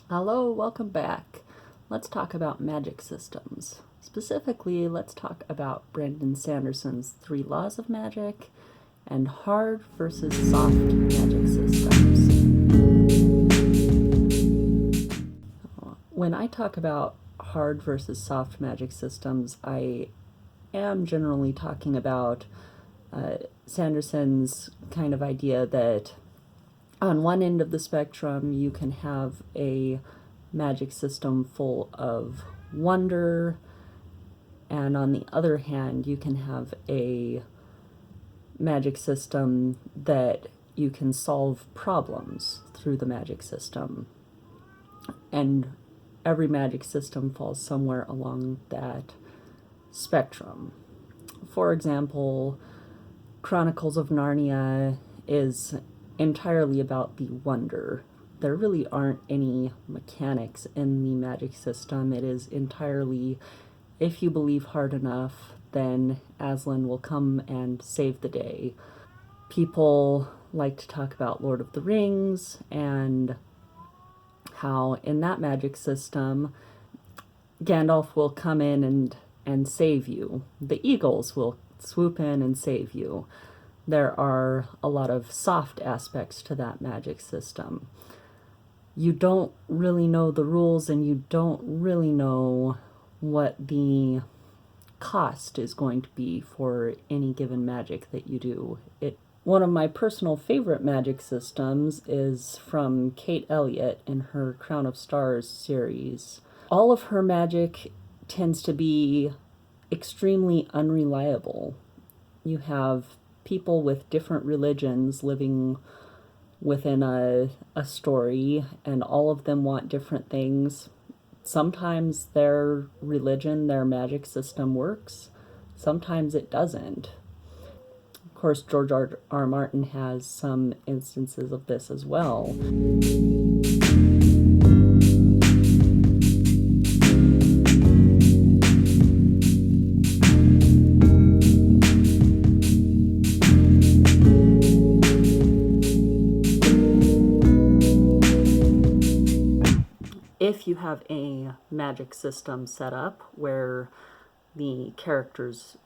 Hello, welcome back. Let's talk about magic systems. Specifically, let's talk about Brandon Sanderson's 3 laws of magic and hard versus soft magic systems. When I talk about hard versus soft magic systems, I am generally talking about Sanderson's kind of idea that on one end of the spectrum, you can have a magic system full of wonder, and on the other hand, you can have a magic system that you can solve problems through the magic system. And every magic system falls somewhere along that spectrum. For example, Chronicles of Narnia is entirely about the wonder. There really aren't any mechanics in the magic system. It is entirely, if you believe hard enough, then Aslan will come and save the day. People like to talk about Lord of the Rings and how in that magic system, Gandalf will come in and save you. The eagles will swoop in and save you. There are a lot of soft aspects to that magic system. You don't really know the rules, and you don't really know what the cost is going to be for any given magic that you do. One of my personal favorite magic systems is from Kate Elliott in her Crown of Stars series. All of her magic tends to be extremely unreliable. You have people with different religions living within a story, and all of them want different things. Sometimes their religion, their magic system works, sometimes it doesn't. Of course, George R. Martin has some instances of this as well. If you have a magic system set up where the characters,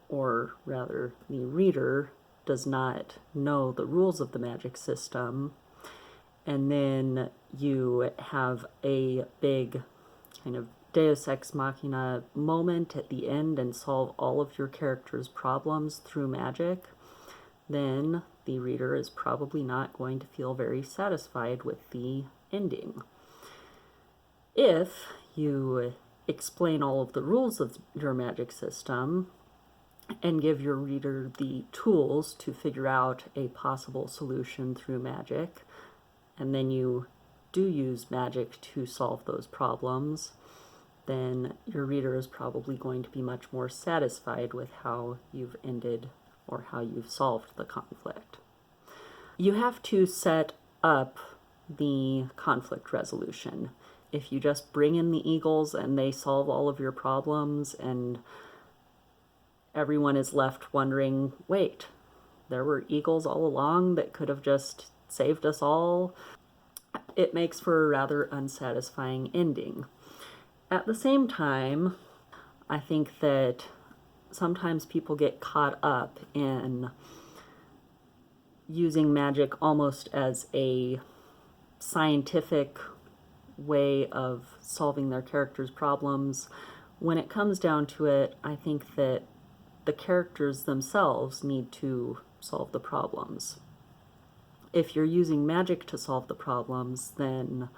or rather the reader, does not know the rules of the magic system, and then you have a big kind of Deus Ex Machina moment at the end and solve all of your characters' problems through magic, then the reader is probably not going to feel very satisfied with the ending. If you explain all of the rules of your magic system and give your reader the tools to figure out a possible solution through magic, and then you do use magic to solve those problems, then your reader is probably going to be much more satisfied with how you've ended or how you've solved the conflict. You have to set up the conflict resolution. If you just bring in the eagles and they solve all of your problems and everyone is left wondering, wait, there were eagles all along that could have just saved us all, it makes for a rather unsatisfying ending. At the same time, I think that sometimes people get caught up in using magic almost as a scientific way of solving their characters' problems. When it comes down to it, I think that the characters themselves need to solve the problems. If you're using magic to solve the problems, then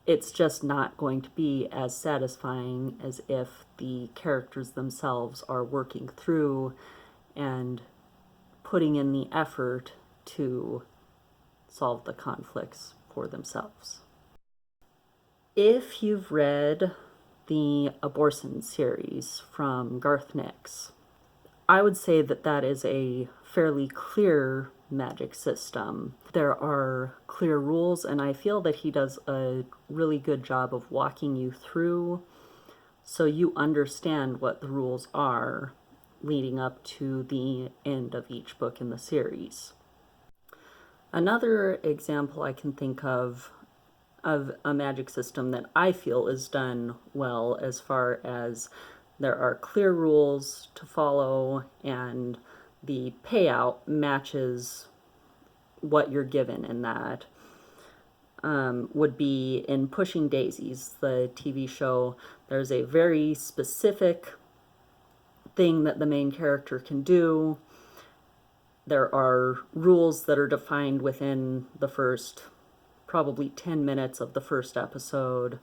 it's just not going to be as satisfying as if the characters themselves are working through and putting in the effort to solve the conflicts for themselves. If you've read the Abortion series from Garth Nix, I would say that that is a fairly clear magic system. There are clear rules, and I feel that he does a really good job of walking you through so you understand what the rules are leading up to the end of each book in the series. Another example I can think of of a magic system that I feel is done well, as far as there are clear rules to follow and the payout matches what you're given in that, would be in Pushing Daisies, the TV show. There's a very specific thing that the main character can do. There are rules that are defined within the first probably 10 minutes of the first episode,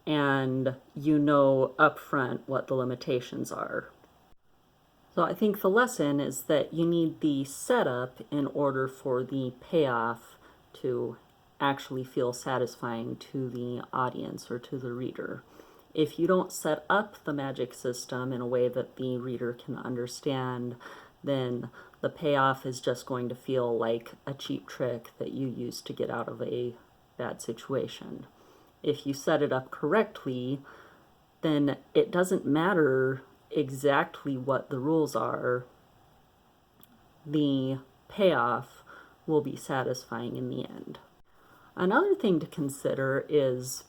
and you know upfront what the limitations are. So I think the lesson is that you need the setup in order for the payoff to actually feel satisfying to the audience or to the reader. If you don't set up the magic system in a way that the reader can understand, then the payoff is just going to feel like a cheap trick that you use to get out of a bad situation. If you set it up correctly, then it doesn't matter exactly what the rules are. The payoff will be satisfying in the end. Another thing to consider is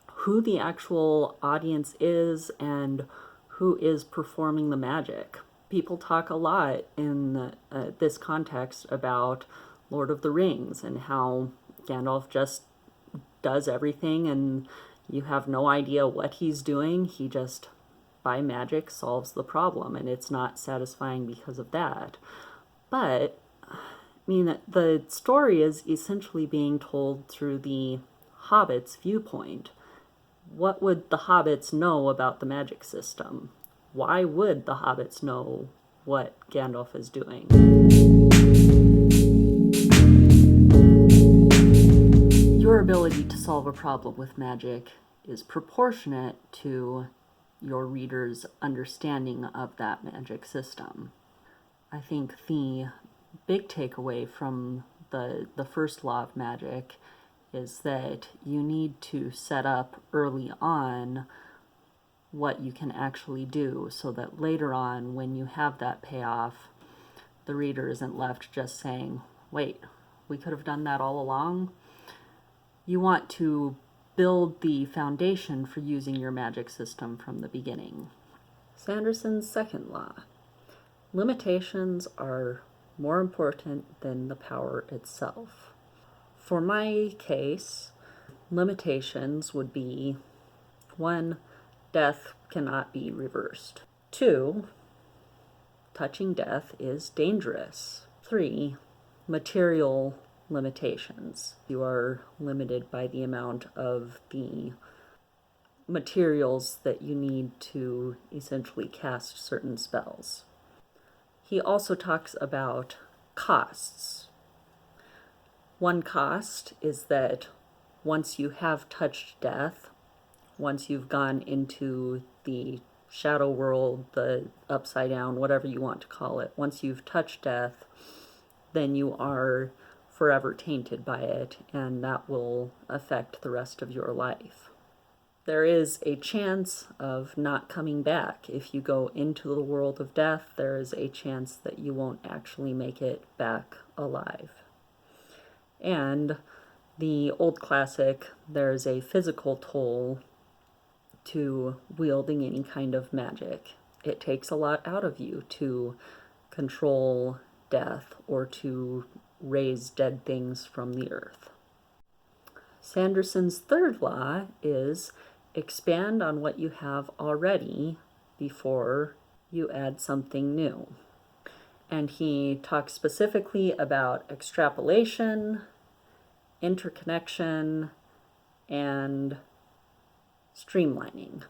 who the actual audience is and who is performing the magic. People talk a lot in this context about Lord of the Rings and how Gandalf just does everything and you have no idea what he's doing. He just, by magic, solves the problem, and it's not satisfying because of that. But, I mean, the story is essentially being told through the Hobbit's viewpoint. What would the Hobbits know about the magic system? Why would the Hobbits know what Gandalf is doing? Your ability to solve a problem with magic is proportionate to your reader's understanding of that magic system. I think the big takeaway from the first law of magic is that you need to set up early on what you can actually do so that later on, when you have that payoff, the reader isn't left just saying, wait, we could have done that all along. You want to build the foundation for using your magic system from the beginning. Sanderson's second law. Limitations are more important than the power itself. For my case, limitations would be 1, death cannot be reversed. 2, touching death is dangerous. 3, material limitations. You are limited by the amount of the materials that you need to essentially cast certain spells. He also talks about costs. One cost is that once you have touched death, once you've gone into the shadow world, the upside down, whatever you want to call it, once you've touched death, then you are forever tainted by it, and that will affect the rest of your life. There is a chance of not coming back. If you go into the world of death, there is a chance that you won't actually make it back alive. And the old classic, there's a physical toll to wielding any kind of magic. It takes a lot out of you to control death or to raise dead things from the earth. Sanderson's third law is expand on what you have already before you add something new. And he talks specifically about extrapolation, interconnection, and streamlining.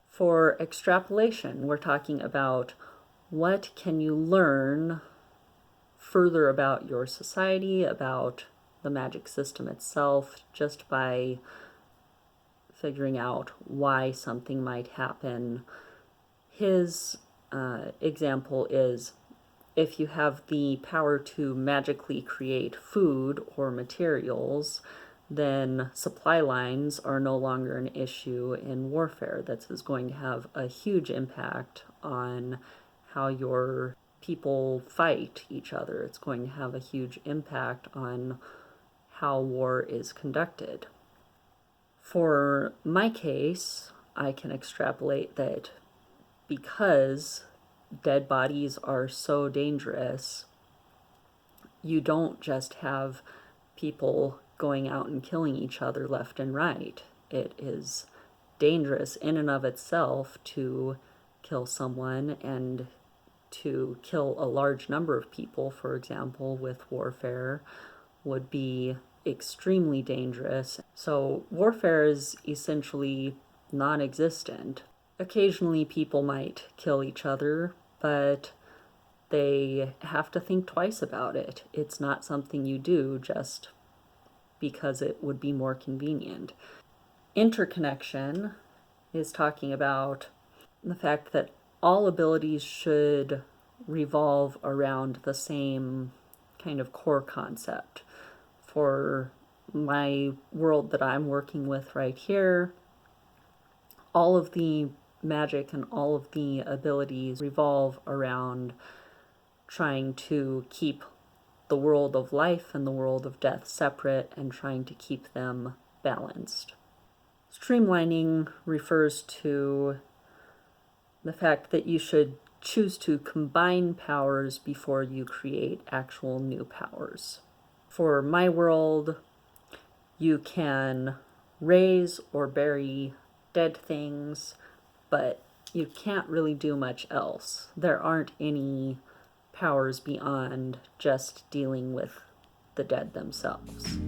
For extrapolation, we're talking about what can you learn further about your society, about the magic system itself, just by figuring out why something might happen. His example is if you have the power to magically create food or materials, then supply lines are no longer an issue in warfare. That is going to have a huge impact on how your people fight each other. It's going to have a huge impact on how war is conducted. For my case, I can extrapolate that because dead bodies are so dangerous, you don't just have people going out and killing each other left and right. It is dangerous in and of itself to kill someone, and to kill a large number of people, for example, with warfare, would be extremely dangerous. So warfare is essentially non-existent. Occasionally people might kill each other, but they have to think twice about it. It's not something you do just because it would be more convenient. Interconnection is talking about the fact that all abilities should revolve around the same kind of core concept. For my world that I'm working with right here, all of the magic and all of the abilities revolve around trying to keep the world of life and the world of death separate and trying to keep them balanced. Streamlining refers to the fact that you should choose to combine powers before you create actual new powers. For my world, you can raise or bury dead things, but you can't really do much else. There aren't any powers beyond just dealing with the dead themselves.